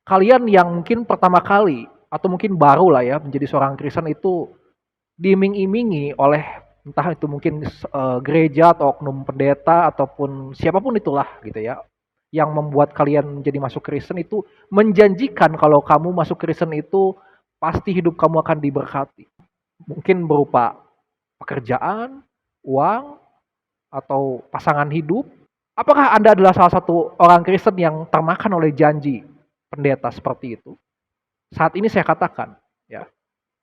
Kalian yang mungkin pertama kali atau mungkin baru lah ya menjadi seorang Kristen itu diiming-imingi oleh entah itu mungkin gereja atau oknum pendeta ataupun siapapun itulah gitu ya, yang membuat kalian jadi masuk Kristen itu menjanjikan kalau kamu masuk Kristen itu pasti hidup kamu akan diberkati. Mungkin berupa pekerjaan, uang, atau pasangan hidup. Apakah Anda adalah salah satu orang Kristen yang termakan oleh janji pendeta seperti itu? Saat ini saya katakan, ya,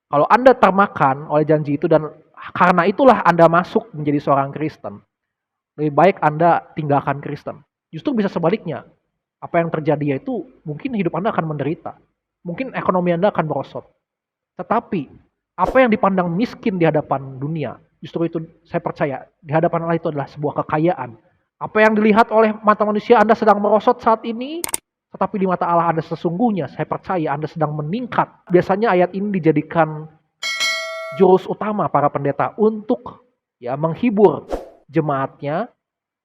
kalau Anda termakan oleh janji itu dan karena itulah Anda masuk menjadi seorang Kristen, lebih baik Anda tinggalkan Kristen. Justru bisa sebaliknya. Apa yang terjadi yaitu mungkin hidup Anda akan menderita. Mungkin ekonomi Anda akan merosot. Tetapi apa yang dipandang miskin di hadapan dunia, justru itu saya percaya di hadapan Allah itu adalah sebuah kekayaan. Apa yang dilihat oleh mata manusia Anda sedang merosot saat ini, tetapi di mata Allah Anda sesungguhnya, saya percaya Anda sedang meningkat. Biasanya ayat ini dijadikan jurus utama para pendeta untuk ya menghibur jemaatnya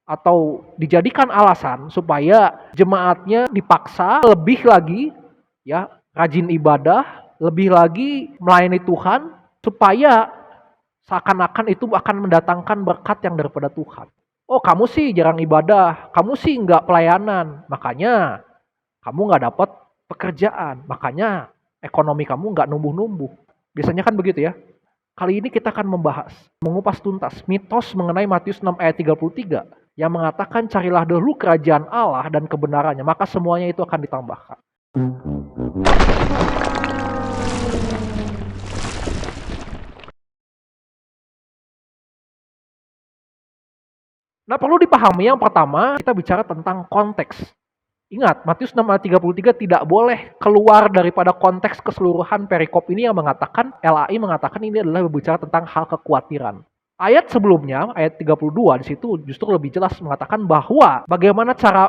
atau dijadikan alasan supaya jemaatnya dipaksa lebih lagi ya rajin ibadah, lebih lagi melayani Tuhan supaya seakan-akan itu akan mendatangkan berkat yang daripada Tuhan. Oh, kamu sih jarang ibadah, kamu sih nggak pelayanan, makanya kamu nggak dapat pekerjaan, makanya ekonomi kamu nggak numbuh-numbuh. Biasanya kan begitu ya. Kali ini kita akan membahas, mengupas tuntas mitos mengenai Matius 6 ayat 33 yang mengatakan carilah dahulu kerajaan Allah dan kebenarannya, maka semuanya itu akan ditambahkan. Nah, perlu dipahami yang pertama, kita bicara tentang konteks. Ingat, Matius 6 ayat 33 tidak boleh keluar daripada konteks keseluruhan perikop ini yang mengatakan, LAI mengatakan ini adalah berbicara tentang hal kekhawatiran. Ayat sebelumnya, ayat 32 di situ justru lebih jelas mengatakan bahwa bagaimana cara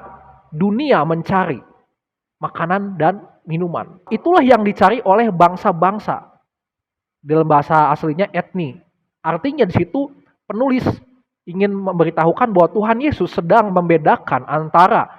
dunia mencari makanan dan minuman. Itulah yang dicari oleh bangsa-bangsa. Dalam bahasa aslinya etni. Artinya di situ penulis ingin memberitahukan bahwa Tuhan Yesus sedang membedakan antara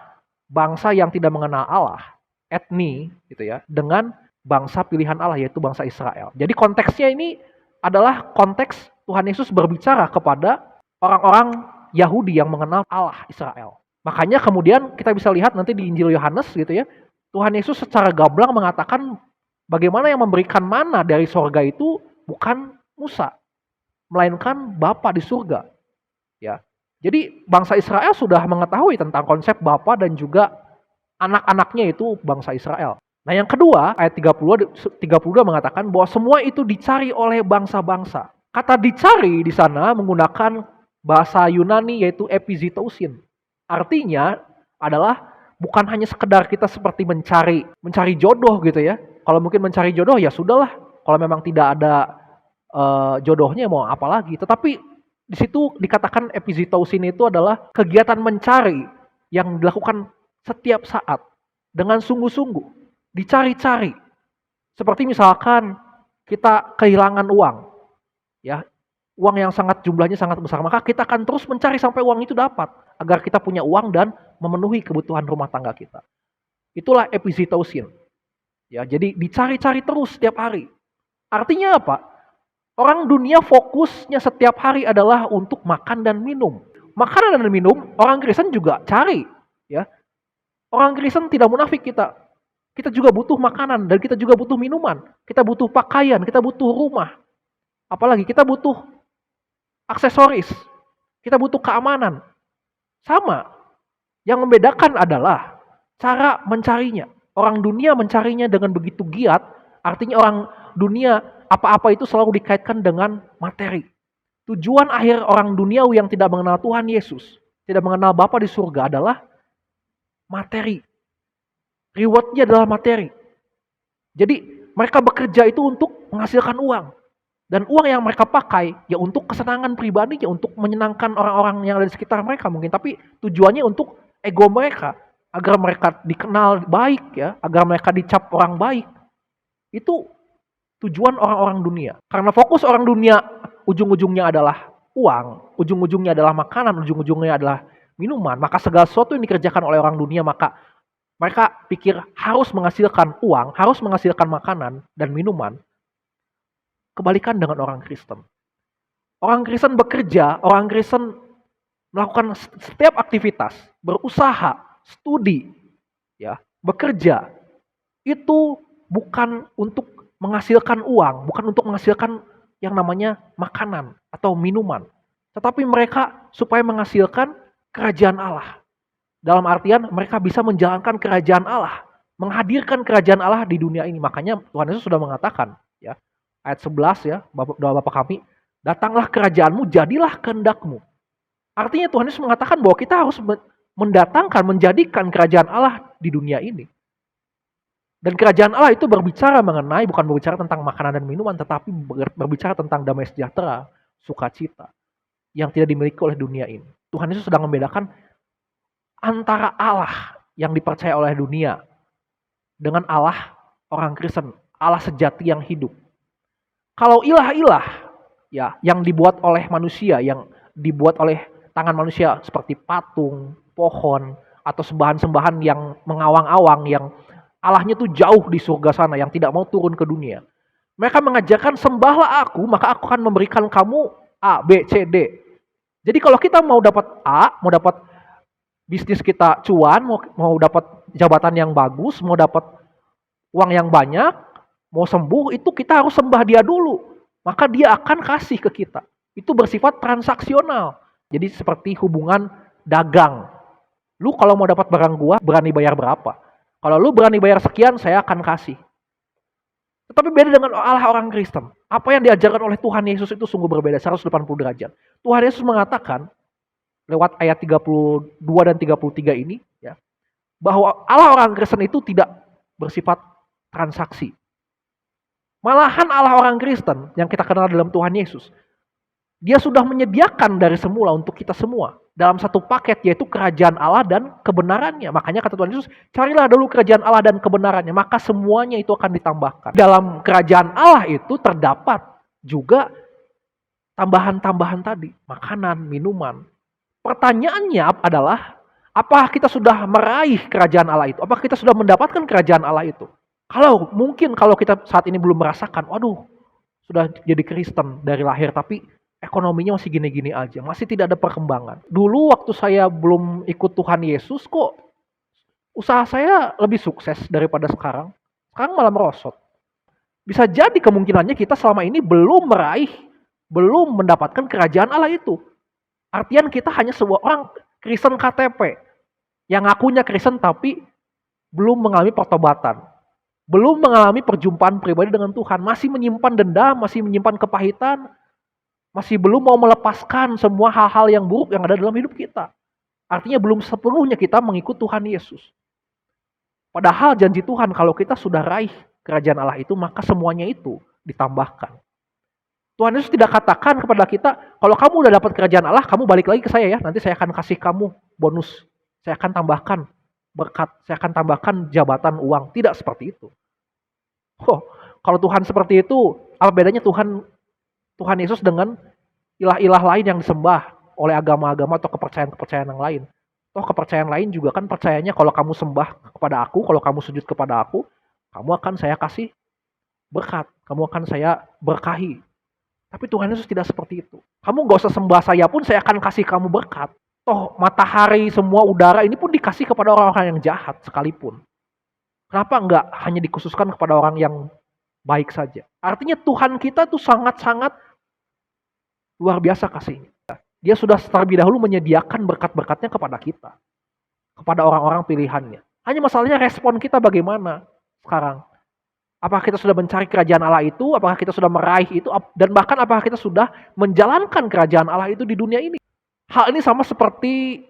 bangsa yang tidak mengenal Allah, etni gitu ya, dengan bangsa pilihan Allah yaitu bangsa Israel. Jadi konteksnya ini adalah konteks Tuhan Yesus berbicara kepada orang-orang Yahudi yang mengenal Allah Israel. Makanya kemudian kita bisa lihat nanti di Injil Yohanes gitu ya, Tuhan Yesus secara gamblang mengatakan bagaimana yang memberikan mana dari sorga itu bukan Musa, melainkan Bapa di surga. Ya. Jadi bangsa Israel sudah mengetahui tentang konsep Bapa dan juga anak-anaknya itu bangsa Israel. Nah yang kedua, ayat 32 mengatakan bahwa semua itu dicari oleh bangsa-bangsa. Kata dicari di sana menggunakan bahasa Yunani yaitu epizitosin. Artinya adalah bukan hanya sekedar kita seperti mencari jodoh gitu ya. Kalau mungkin mencari jodoh ya sudahlah. Kalau memang tidak ada jodohnya mau apa lagi. Tetapi di situ dikatakan epizitosin itu adalah kegiatan mencari yang dilakukan setiap saat dengan sungguh-sungguh, dicari-cari. Seperti misalkan kita kehilangan uang, ya, uang yang jumlahnya sangat besar, maka kita akan terus mencari sampai uang itu dapat agar kita punya uang dan memenuhi kebutuhan rumah tangga kita. Itulah epizitosin. Ya, jadi dicari-cari terus setiap hari. Artinya apa? Orang dunia fokusnya setiap hari adalah untuk makan dan minum. Makanan dan minum, orang Kristen juga cari. Ya, orang Kristen tidak munafik kita. Kita juga butuh makanan dan kita juga butuh minuman. Kita butuh pakaian, kita butuh rumah. Apalagi kita butuh aksesoris. Kita butuh keamanan. Sama. Yang membedakan adalah cara mencarinya. Orang dunia mencarinya dengan begitu giat, artinya orang dunia apa-apa itu selalu dikaitkan dengan materi. Tujuan akhir orang duniawi yang tidak mengenal Tuhan Yesus, tidak mengenal Bapa di surga adalah materi. Rewardnya adalah materi. Jadi mereka bekerja itu untuk menghasilkan uang. Dan uang yang mereka pakai ya untuk kesenangan pribadi, ya untuk menyenangkan orang-orang yang ada di sekitar mereka mungkin. Tapi tujuannya untuk ego mereka. Agar mereka dikenal baik ya, agar mereka dicap orang baik. Itu tujuan orang-orang dunia. Karena fokus orang dunia ujung-ujungnya adalah uang, ujung-ujungnya adalah makanan, ujung-ujungnya adalah minuman. Maka segala sesuatu yang dikerjakan oleh orang dunia maka Mereka pikir harus menghasilkan uang, harus menghasilkan makanan dan minuman. Kebalikan dengan orang Kristen. Orang Kristen bekerja, orang Kristen melakukan setiap aktivitas, berusaha, studi, ya, bekerja. Itu bukan untuk menghasilkan uang, bukan untuk menghasilkan yang namanya makanan atau minuman. Tetapi mereka supaya menghasilkan kerajaan Allah. Dalam artian mereka bisa menjalankan kerajaan Allah, menghadirkan kerajaan Allah di dunia ini. Makanya Tuhan Yesus sudah mengatakan, ya, ayat 11 ya, doa Bapa kami, datanglah kerajaanmu, jadilah kehendakmu. Artinya Tuhan Yesus mengatakan bahwa kita harus mendatangkan, menjadikan kerajaan Allah di dunia ini. Dan kerajaan Allah itu berbicara mengenai, bukan berbicara tentang makanan dan minuman, tetapi berbicara tentang damai sejahtera, sukacita, yang tidak dimiliki oleh dunia ini. Tuhan Yesus sedang membedakan antara Allah yang dipercaya oleh dunia dengan Allah orang Kristen, Allah sejati yang hidup. Kalau ilah-ilah ya yang dibuat oleh manusia, yang dibuat oleh tangan manusia seperti patung, pohon, atau sembahan-sembahan yang mengawang-awang, yang Allahnya tuh jauh di surga sana, yang tidak mau turun ke dunia. Mereka mengajarkan sembahlah aku, maka aku akan memberikan kamu A, B, C, D. Jadi kalau kita mau dapat A, mau dapat bisnis kita cuan, mau dapat jabatan yang bagus, mau dapat uang yang banyak, mau sembuh, itu kita harus sembah dia dulu. Maka dia akan kasih ke kita. Itu bersifat transaksional. Jadi seperti hubungan dagang. Lu kalau mau dapat barang gua, berani bayar berapa? Kalau lu berani bayar sekian, saya akan kasih. Tetapi beda dengan Allah orang Kristen. Apa yang diajarkan oleh Tuhan Yesus itu sungguh berbeda, 180 derajat. Tuhan Yesus mengatakan, lewat ayat 32 dan 33 ini, ya, bahwa Allah orang Kristen itu tidak bersifat transaksi. Malahan Allah orang Kristen yang kita kenal dalam Tuhan Yesus, dia sudah menyediakan dari semula untuk kita semua dalam satu paket, yaitu kerajaan Allah dan kebenarannya. Makanya kata Tuhan Yesus, carilah dulu kerajaan Allah dan kebenarannya, maka semuanya itu akan ditambahkan. Dalam kerajaan Allah itu terdapat juga tambahan-tambahan tadi, makanan, minuman. Pertanyaannya adalah, apakah kita sudah meraih kerajaan Allah itu? Apakah kita sudah mendapatkan kerajaan Allah itu? Kalau kita saat ini belum merasakan, waduh, sudah jadi Kristen dari lahir, tapi ekonominya masih gini-gini aja, masih tidak ada perkembangan. Dulu waktu saya belum ikut Tuhan Yesus, kok usaha saya lebih sukses daripada sekarang. Sekarang malah merosot. Bisa jadi kemungkinannya kita selama ini belum mendapatkan kerajaan Allah itu. Artian kita hanya seorang Kristen KTP yang ngakunya Kristen tapi belum mengalami pertobatan, belum mengalami perjumpaan pribadi dengan Tuhan, masih menyimpan dendam, masih menyimpan kepahitan, masih belum mau melepaskan semua hal-hal yang buruk yang ada dalam hidup kita. Artinya belum sepenuhnya kita mengikut Tuhan Yesus. Padahal janji Tuhan kalau kita sudah raih kerajaan Allah itu, maka semuanya itu ditambahkan. Tuhan Yesus tidak katakan kepada kita, kalau kamu udah dapat kerajaan Allah, kamu balik lagi ke saya ya, nanti saya akan kasih kamu bonus, saya akan tambahkan berkat, saya akan tambahkan jabatan, uang. Tidak seperti itu. Kalau Tuhan seperti itu, apa bedanya Tuhan Yesus dengan ilah-ilah lain yang disembah oleh agama-agama atau kepercayaan-kepercayaan yang lain? Toh kepercayaan lain juga kan percayanya kalau kamu sembah kepada aku, kalau kamu sujud kepada aku, kamu akan saya kasih berkat, kamu akan saya berkahi. Tapi Tuhan Yesus tidak seperti itu. Kamu gak usah sembah saya pun saya akan kasih kamu berkat. Toh matahari, semua udara ini pun dikasih kepada orang-orang yang jahat sekalipun. Kenapa enggak hanya dikhususkan kepada orang yang baik saja? Artinya Tuhan kita tuh sangat-sangat luar biasa kasihnya. Dia sudah terlebih dahulu menyediakan berkat-berkatnya kepada kita. Kepada orang-orang pilihannya. Hanya masalahnya respon kita bagaimana sekarang. Apakah kita sudah mencari kerajaan Allah itu? Apakah kita sudah meraih itu? Dan bahkan apakah kita sudah menjalankan kerajaan Allah itu di dunia ini? Hal ini sama seperti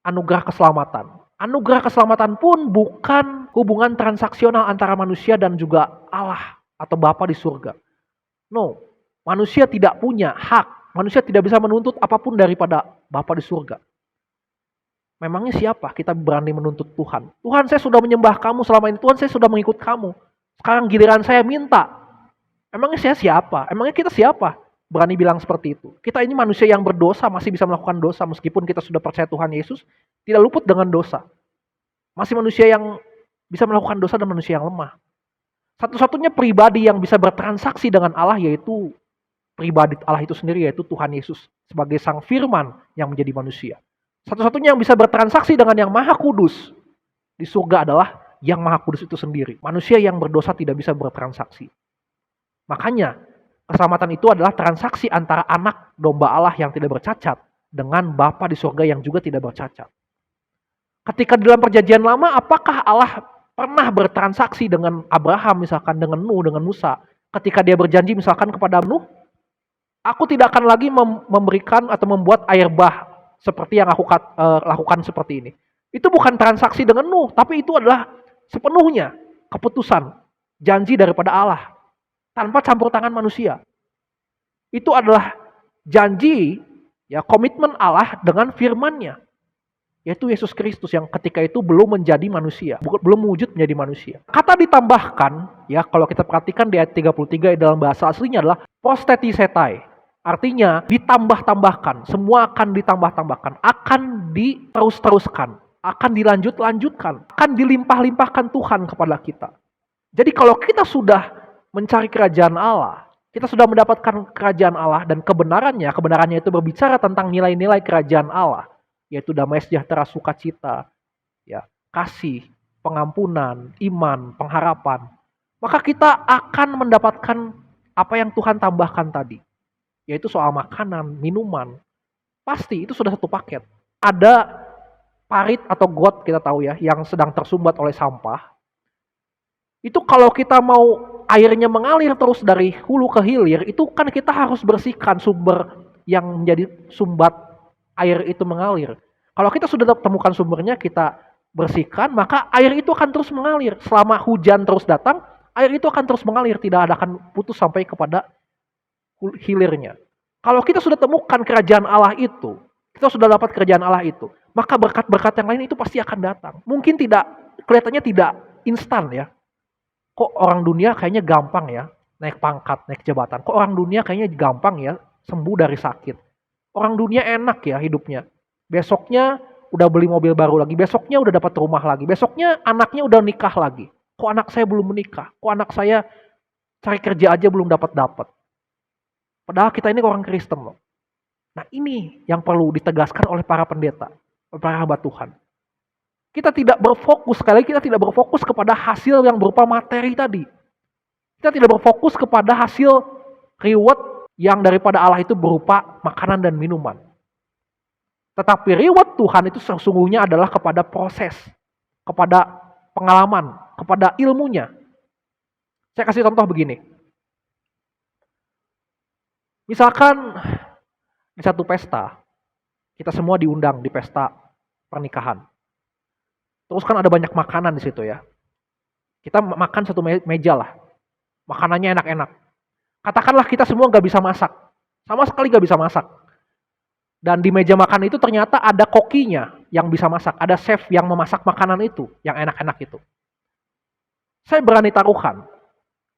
anugerah keselamatan. Anugerah keselamatan pun bukan hubungan transaksional antara manusia dan juga Allah atau Bapa di surga. No, manusia tidak punya hak. Manusia tidak bisa menuntut apapun daripada Bapa di surga. Memangnya siapa kita berani menuntut Tuhan? Tuhan, saya sudah menyembah kamu selama ini. Tuhan, saya sudah mengikut kamu. Sekarang giliran saya minta. Emangnya saya siapa? Emangnya kita siapa? Berani bilang seperti itu. Kita ini manusia yang berdosa, masih bisa melakukan dosa meskipun kita sudah percaya Tuhan Yesus, tidak luput dengan dosa. Masih manusia yang bisa melakukan dosa dan manusia yang lemah. Satu-satunya pribadi yang bisa bertransaksi dengan Allah yaitu pribadi Allah itu sendiri, yaitu Tuhan Yesus sebagai Sang Firman yang menjadi manusia. Satu-satunya yang bisa bertransaksi dengan yang Maha Kudus di surga adalah yang Maha Kudus itu sendiri. Manusia yang berdosa tidak bisa bertransaksi. Makanya keselamatan itu adalah transaksi antara anak domba Allah yang tidak bercacat dengan Bapa di surga yang juga tidak bercacat. Ketika dalam perjanjian lama, apakah Allah pernah bertransaksi dengan Abraham misalkan, dengan Nuh, dengan Musa? Ketika dia berjanji misalkan kepada Nuh, aku tidak akan lagi memberikan atau membuat air bah seperti yang aku lakukan seperti ini. Itu bukan transaksi dengan Nuh, tapi itu adalah sepenuhnya keputusan, janji daripada Allah, tanpa campur tangan manusia. Itu adalah janji, ya, komitmen Allah dengan firman-Nya, yaitu Yesus Kristus yang ketika itu belum menjadi manusia, belum wujud menjadi manusia. Kata ditambahkan, ya, kalau kita perhatikan di ayat 33 dalam bahasa aslinya adalah prostetisetai. Artinya ditambah-tambahkan, semua akan ditambah-tambahkan, akan diterus-teruskan, akan dilanjut-lanjutkan, akan dilimpah-limpahkan Tuhan kepada kita. Jadi kalau kita sudah mencari kerajaan Allah, kita sudah mendapatkan kerajaan Allah dan kebenarannya itu berbicara tentang nilai-nilai kerajaan Allah, yaitu damai sejahtera, sukacita, ya, kasih, pengampunan, iman, pengharapan. Maka kita akan mendapatkan apa yang Tuhan tambahkan tadi, yaitu soal makanan, minuman. Pasti itu sudah satu paket. Ada parit atau got, kita tahu ya, yang sedang tersumbat oleh sampah. Itu kalau kita mau airnya mengalir terus dari hulu ke hilir, itu kan kita harus bersihkan sumber yang menjadi sumbat air itu mengalir. Kalau kita sudah temukan sumbernya, kita bersihkan, maka air itu akan terus mengalir. Selama hujan terus datang, air itu akan terus mengalir, tidak akan putus sampai kepada hilirnya. Kalau kita sudah temukan kerajaan Allah itu, kita sudah dapat kerajaan Allah itu, maka berkat-berkat yang lain itu pasti akan datang. Mungkin tidak, kelihatannya tidak instan ya. Kok orang dunia kayaknya gampang ya, naik pangkat, naik jabatan. Kok orang dunia kayaknya gampang ya, sembuh dari sakit. Orang dunia enak ya hidupnya. Besoknya udah beli mobil baru lagi, besoknya udah dapat rumah lagi, besoknya anaknya udah nikah lagi. Kok anak saya belum menikah? Kok anak saya cari kerja aja belum dapat-dapat? Padahal kita ini orang Kristen loh. Nah ini yang perlu ditegaskan oleh para pendeta, oleh para hamba Tuhan. Kita tidak berfokus, sekali lagi kita tidak berfokus kepada hasil yang berupa materi tadi. Kita tidak berfokus kepada hasil reward yang daripada Allah itu berupa makanan dan minuman. Tetapi reward Tuhan itu sesungguhnya adalah kepada proses, kepada pengalaman, kepada ilmunya. Saya kasih contoh begini. Misalkan di satu pesta, kita semua diundang di pesta pernikahan. Terus kan ada banyak makanan di situ ya. Kita makan satu meja lah. Makanannya enak-enak. Katakanlah kita semua gak bisa masak. Sama sekali gak bisa masak. Dan di meja makan itu ternyata ada kokinya yang bisa masak. Ada chef yang memasak makanan itu, yang enak-enak itu. Saya berani taruhan.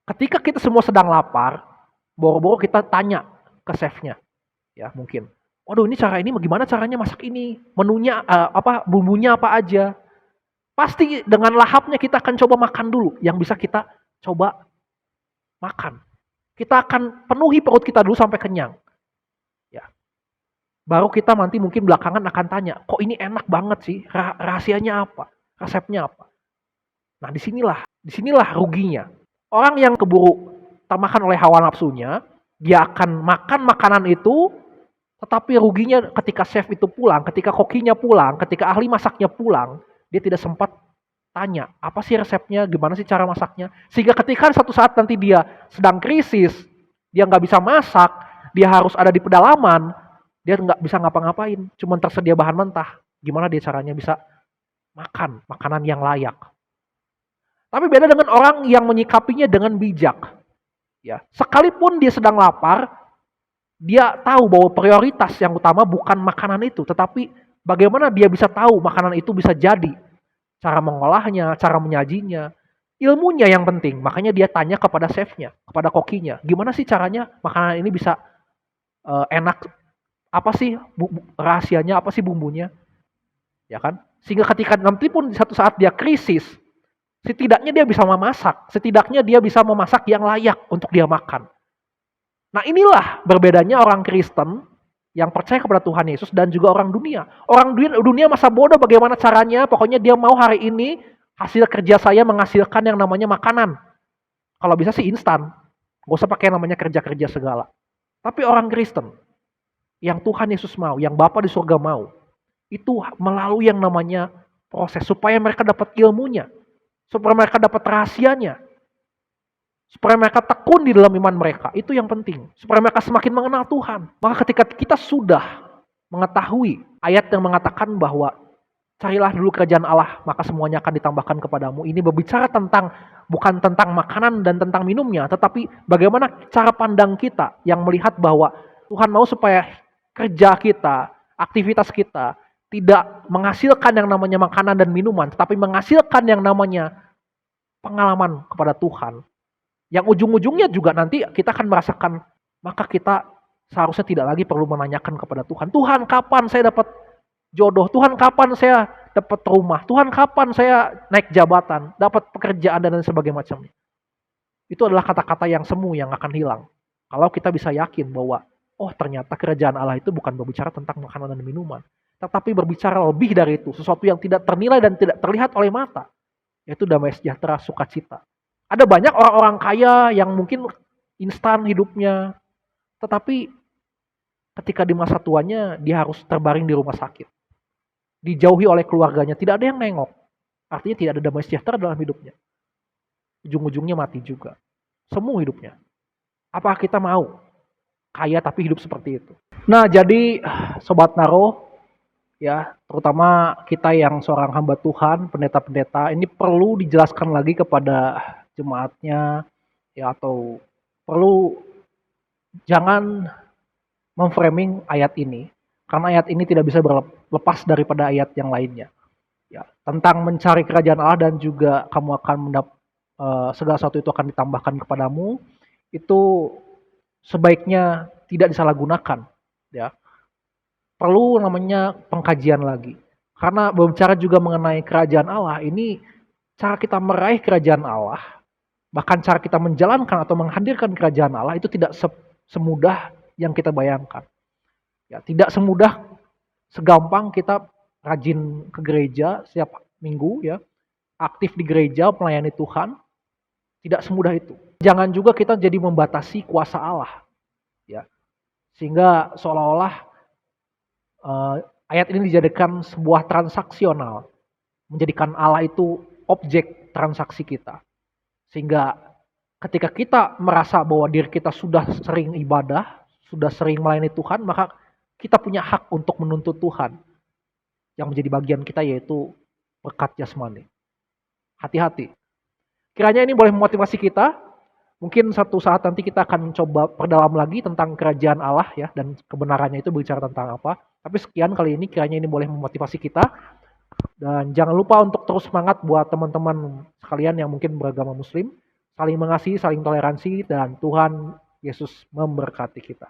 Ketika kita semua sedang lapar, boro-boro kita tanya ke chefnya. Ya mungkin. Waduh ini gimana caranya masak ini? Menunya bumbunya apa aja? Pasti dengan lahapnya kita akan coba makan dulu yang bisa kita coba makan. Kita akan penuhi perut kita dulu sampai kenyang. Ya. Baru kita nanti mungkin belakangan akan tanya, kok ini enak banget sih? Rahasianya apa? Resepnya apa? Nah, disinilah ruginya. Orang yang keburu termakan oleh hawa nafsunya, dia akan makan makanan itu, tetapi ruginya ketika chef itu pulang, ketika kokinya pulang, ketika ahli masaknya pulang, dia tidak sempat tanya, apa sih resepnya, gimana sih cara masaknya. Sehingga ketika suatu saat nanti dia sedang krisis, dia nggak bisa masak, dia harus ada di pedalaman, dia nggak bisa ngapa-ngapain, cuma tersedia bahan mentah. Gimana dia caranya bisa makan makanan yang layak. Tapi beda dengan orang yang menyikapinya dengan bijak. Ya, sekalipun dia sedang lapar, dia tahu bahwa prioritas yang utama bukan makanan itu, tetapi bagaimana dia bisa tahu makanan itu bisa jadi, cara mengolahnya, cara menyajinya, ilmunya yang penting. Makanya dia tanya kepada chefnya, kepada kokinya, gimana sih caranya makanan ini bisa enak, apa sih rahasianya, apa sih bumbunya. ya kan? Sehingga ketika nanti pun di satu saat dia krisis, setidaknya dia bisa memasak, setidaknya dia bisa memasak yang layak untuk dia makan. Nah inilah berbedanya orang Kristen yang percaya kepada Tuhan Yesus dan juga orang dunia. Orang dunia masa bodoh bagaimana caranya, pokoknya dia mau hari ini hasil kerja saya menghasilkan yang namanya makanan. Kalau bisa sih instan, gak usah pakai namanya kerja-kerja segala. Tapi orang Kristen yang Tuhan Yesus mau, yang Bapa di surga mau, itu melalui yang namanya proses supaya mereka dapat ilmunya, supaya mereka dapat rahasianya, supaya mereka tekun di dalam iman mereka. Itu yang penting, supaya mereka semakin mengenal Tuhan. Maka ketika kita sudah mengetahui ayat yang mengatakan bahwa carilah dulu kerajaan Allah, maka semuanya akan ditambahkan kepadamu. Ini berbicara tentang bukan tentang makanan dan tentang minumnya, tetapi bagaimana cara pandang kita yang melihat bahwa Tuhan mau supaya kerja kita, aktivitas kita tidak menghasilkan yang namanya makanan dan minuman, tetapi menghasilkan yang namanya pengalaman kepada Tuhan. Yang ujung-ujungnya juga nanti kita akan merasakan, maka kita seharusnya tidak lagi perlu menanyakan kepada Tuhan, Tuhan kapan saya dapat jodoh, Tuhan kapan saya dapat rumah, Tuhan kapan saya naik jabatan, dapat pekerjaan dan sebagainya macamnya. Itu adalah kata-kata yang semu yang akan hilang. Kalau kita bisa yakin bahwa, oh ternyata kerajaan Allah itu bukan berbicara tentang makanan dan minuman, tetapi berbicara lebih dari itu, sesuatu yang tidak ternilai dan tidak terlihat oleh mata, yaitu damai sejahtera, sukacita. Ada banyak orang-orang kaya yang mungkin instan hidupnya, tetapi ketika di masa tuanya dia harus terbaring di rumah sakit, dijauhi oleh keluarganya, tidak ada yang nengok. Artinya tidak ada damai sejahtera dalam hidupnya. Ujung-ujungnya mati juga. Semu hidupnya. Apa kita mau kaya tapi hidup seperti itu? Nah, jadi Sobat Naro, ya, terutama kita yang seorang hamba Tuhan, pendeta-pendeta, ini perlu dijelaskan lagi kepada jemaatnya, ya, atau perlu jangan memframing ayat ini, karena ayat ini tidak bisa berlepas daripada ayat yang lainnya. Ya, tentang mencari kerajaan Allah dan juga kamu akan segala sesuatu itu akan ditambahkan kepadamu, itu sebaiknya tidak disalahgunakan. Ya, perlu namanya pengkajian lagi. Karena berbicara juga mengenai kerajaan Allah, ini cara kita meraih kerajaan Allah, bahkan cara kita menjalankan atau menghadirkan kerajaan Allah itu tidak semudah yang kita bayangkan. Ya, tidak semudah segampang kita rajin ke gereja setiap minggu, ya, aktif di gereja melayani Tuhan, tidak semudah itu. Jangan juga kita jadi membatasi kuasa Allah, ya, sehingga seolah-olah ayat ini dijadikan sebuah transaksional, menjadikan Allah itu objek transaksi kita, sehingga ketika kita merasa bahwa diri kita sudah sering ibadah, sudah sering melayani Tuhan, maka kita punya hak untuk menuntut Tuhan. Yang menjadi bagian kita yaitu berkat jasmani. Hati-hati. Kiranya ini boleh memotivasi kita. Mungkin satu saat nanti kita akan coba perdalam lagi tentang kerajaan Allah, ya, dan kebenarannya itu berbicara tentang apa. Tapi sekian kali ini, kiranya ini boleh memotivasi kita. Dan jangan lupa untuk terus semangat buat teman-teman sekalian yang mungkin beragama Muslim. Saling mengasihi, saling toleransi, dan Tuhan Yesus memberkati kita.